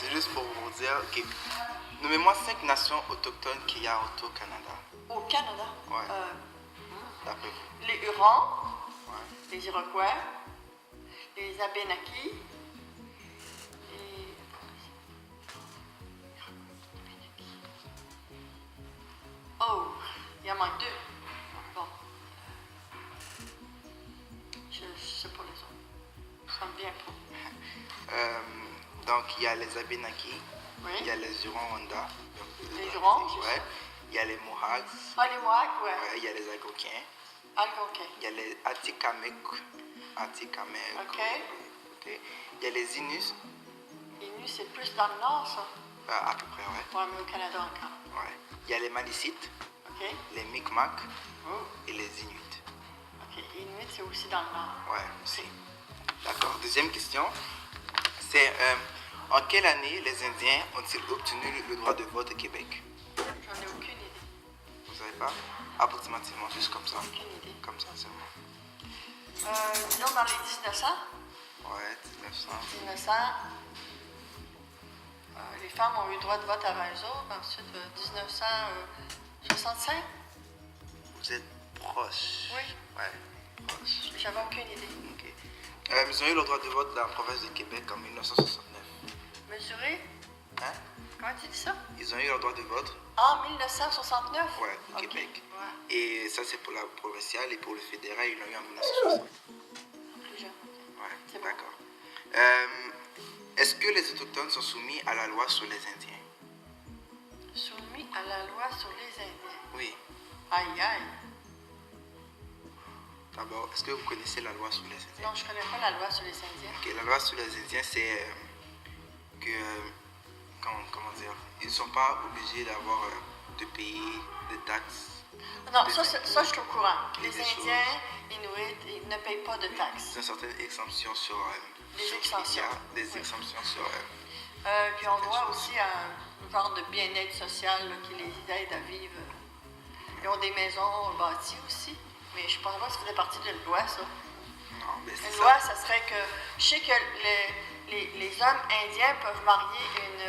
c'est juste pour vous dire, ok, nommez-moi 5 nations autochtones qu'il y a au Canada. Au Canada? Ouais. D'après vous. Les Hurons, Ouais. les Iroquois, les Abénakis et... Oh, il en manque 2. Bon. Je sais pas les autres. Ça me vient pas. Donc, il y a les Abénakis, Oui. il y a les Hurons-Wendat. Les Hurons, ouais. Il y a les Mohawks, Ah, les Mohawks, ouais. ouais. Il y a les Algonquins, Algonquins. il y a les Atikamekw. OK. Ok. Il y a les Inuits, Inuit, c'est plus dans le nord, ça. à peu près, ouais. Ouais, mais au Canada encore. Ouais. Il y a les Malicites, OK. les Micmacs Oh. et les Inuits. OK. Inuit, c'est aussi dans le nord. Ouais, aussi. D'accord. Deuxième question, c'est en quelle année les Indiens ont-ils obtenu le droit de vote au Québec? J'en ai aucune idée. Vous savez pas? Approximativement, juste comme ça. Aucune idée. Comme ça seulement. Disons dans les 1900. Ouais, 1900. 1900. Les femmes ont eu le droit de vote avant eux autres. Ensuite, 1965. Vous êtes proche. Oui. Ouais, proche. J'avais aucune idée. Ok. Ils ont eu le droit de vote dans la province de Québec en 1969. Mesuré? Hein? Comment tu dis ça? Ils ont eu le droit de vote? En 1969? Ouais, au OK. Québec. Ouais. Et ça, c'est pour la provinciale. Et pour le fédéral, ils l'ont eu en 1960. Plus jeune. Ouais, C'est bon. d'accord. Est-ce que les Autochtones sont soumis à la loi sur les Indiens? Soumis à la loi sur les Indiens. Oui. Aïe, aïe. D'abord, est-ce que vous connaissez la loi sur les Indiens? Non, je connais pas la loi sur les Indiens. Ok, la loi sur les Indiens, c'est que, comment dire, ils ne sont pas obligés d'avoir, de payer des taxes. Non, des ça, impôts, je suis au courant. et Les des Indiens, Inuits, ils ne payent pas de taxes. Il y a certaines exemptions sur... Des sur- exemptions. il y a des Oui. exemptions sur... Puis on doit aussi un genre de bien-être social là, qui les aide à vivre. Ils ont des maisons bâties aussi. Mais je ne pense pas que ça faisait partie de la loi, ça. non, mais c'est Une ça. loi, ça serait que... Je sais que les hommes indiens peuvent marier une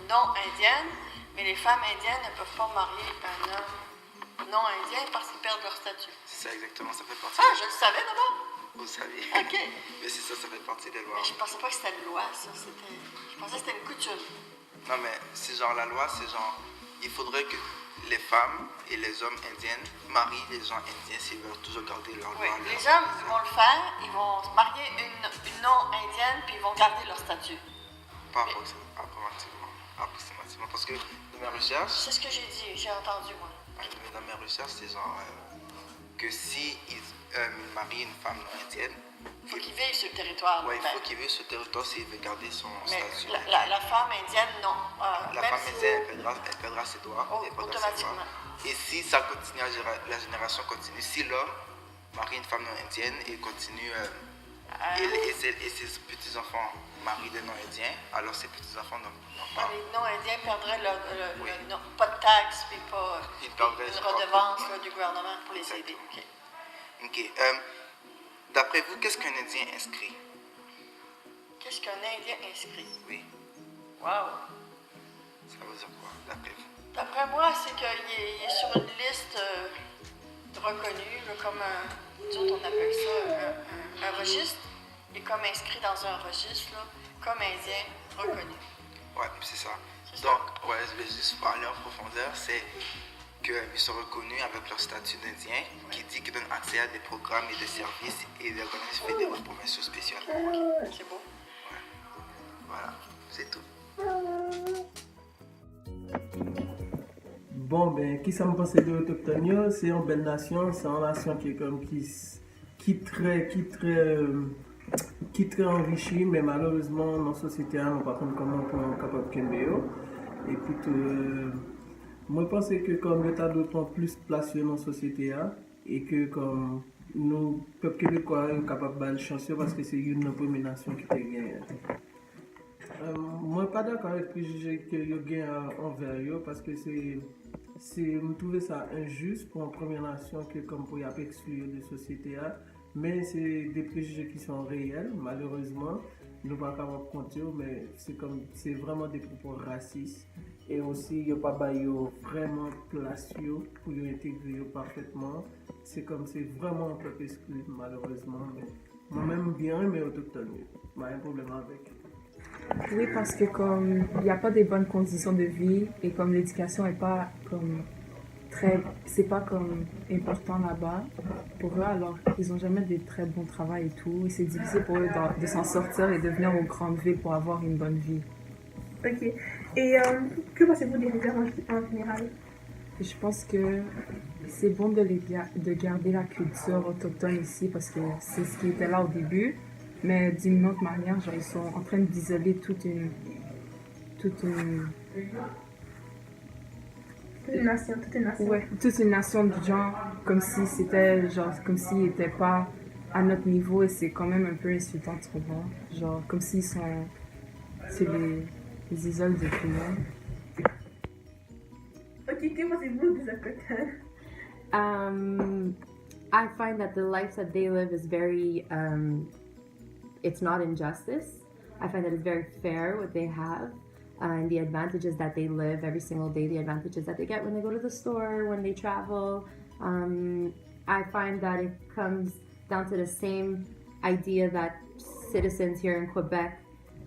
non-indienne, mais les femmes indiennes ne peuvent pas marier un homme non-indien parce qu'ils perdent leur statut. C'est ça exactement, ça fait partie Ah, je le savais d'abord. Vous saviez. OK. Mais c'est ça, ça fait partie des lois. Mais je pensais pas que c'était une loi, ça. Je pensais que c'était une coutume. Non, mais c'est genre la loi, c'est genre... Il faudrait que les femmes et les hommes indiennes marient les gens indiens s'ils veulent toujours garder leur Oui, loi. les hommes vont le faire, ils vont se marier une non-indienne, puis ils vont garder leur statut. Pas approximativement. Parce que dans mes recherches, C'est ce que j'ai dit, j'ai entendu, moi. mais dans mes recherches, c'est genre que si ils marient une femme non indienne, Il faut qu'ils vivent sur le territoire. ouais, il ben, faut qu'il vive sur le territoire s'il veut garder son mais statut. la femme indienne, non. La Même femme si- indienne, elle perdra ses droits. Oh, elle perdra ses automatiquement. droits. Et si ça continue, la génération continue, si l'homme marie une femme non indienne et continue, et ses petits-enfants marient des non indiens, alors ses petits-enfants n'ont pas. Les non-indiens perdraient Oui. pas de taxes, puis pas Ils perdraient une leur redevance propre- là, du gouvernement pour les aider. Exactement. OK. Ok. D'après vous, qu'est-ce qu'un Indien inscrit? Qu'est-ce qu'un Indien inscrit? Oui. Wow! Ça veut dire quoi, d'après vous? D'après moi, c'est qu'il est sur une liste reconnue, là, comme nous autres, on appelle ça un registre. Il est comme inscrit dans un registre, là, comme Indien reconnu. Ouais, c'est ça. C'est Donc, ouais, je vais juste parler en profondeur. C'est qu'ils sont reconnus avec leur statut d'Indien, qui dit qu'ils donnent accès à des programmes et des services et des organismes fédéraux provinciaux spéciaux. C'est beau. Voilà, c'est tout. Bon, ben, qui ça me pense de l'Autochtone, c'est une belle nation, c'est une nation qui est comme qui très enrichie, mais malheureusement, dans la société, on ne pas comment on est capable de kembe. Et puis, moi, je pense que comme l'État doit prendre plus place dans la société, et que comme nous, peuple québécois, sommes capables de chanceux parce que c'est une de nos premières nations qui a gagné. Moi, pas d'accord avec le préjugé que vous gagnez envers eux parce que je trouve ça injuste pour une première nation que comme pour y exclure de la société, mais c'est des préjugés qui sont réels malheureusement nous pas capable de compter, mais c'est vraiment des propos racistes. Et aussi, il n'y a pas vraiment place pour y intégrer parfaitement. C'est comme c'est vraiment un peuple exclu, malheureusement. Mais moi-même, bien, mais autochtone, j'ai un problème avec. Oui, parce que comme il n'y a pas des bonnes conditions de vie et comme l'éducation est pas comme c'est pas comme important là-bas pour eux, alors ils ont jamais des très bons travail et tout. Et c'est difficile pour eux de s'en sortir et de venir aux grandes villes pour avoir une bonne vie. Ok. Et que pensez-vous des rivières en général? Je pense que c'est bon de garder la culture autochtone ici parce que c'est ce qui était là au début, mais d'une autre manière, genre, ils sont en train d'isoler toute une Nation, toute une nation. ouais, toute une nation de gens comme si c'était genre comme s'ils n'étaient pas à notre niveau et c'est quand même un peu insultant, tu comprends? Genre comme s'ils sont les isolent de tout le monde. Ok, que pensez-vous des autochtones? I find that the life that they live is very, it's not injustice. I find that it's very fair what they have and the advantages that they live every single day, the advantages that they get when they go to the store, when they travel. I find that it comes down to the same idea that citizens here in Quebec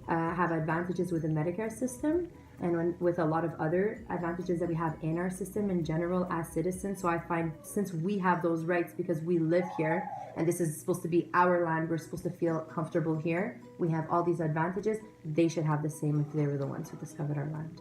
have advantages with the Medicare system and with a lot of other advantages that we have in our system in general as citizens. So I find since we have those rights because we live here and this is supposed to be our land, we're supposed to feel comfortable here, we have all these advantages, they should have the same if they were the ones who discovered our land.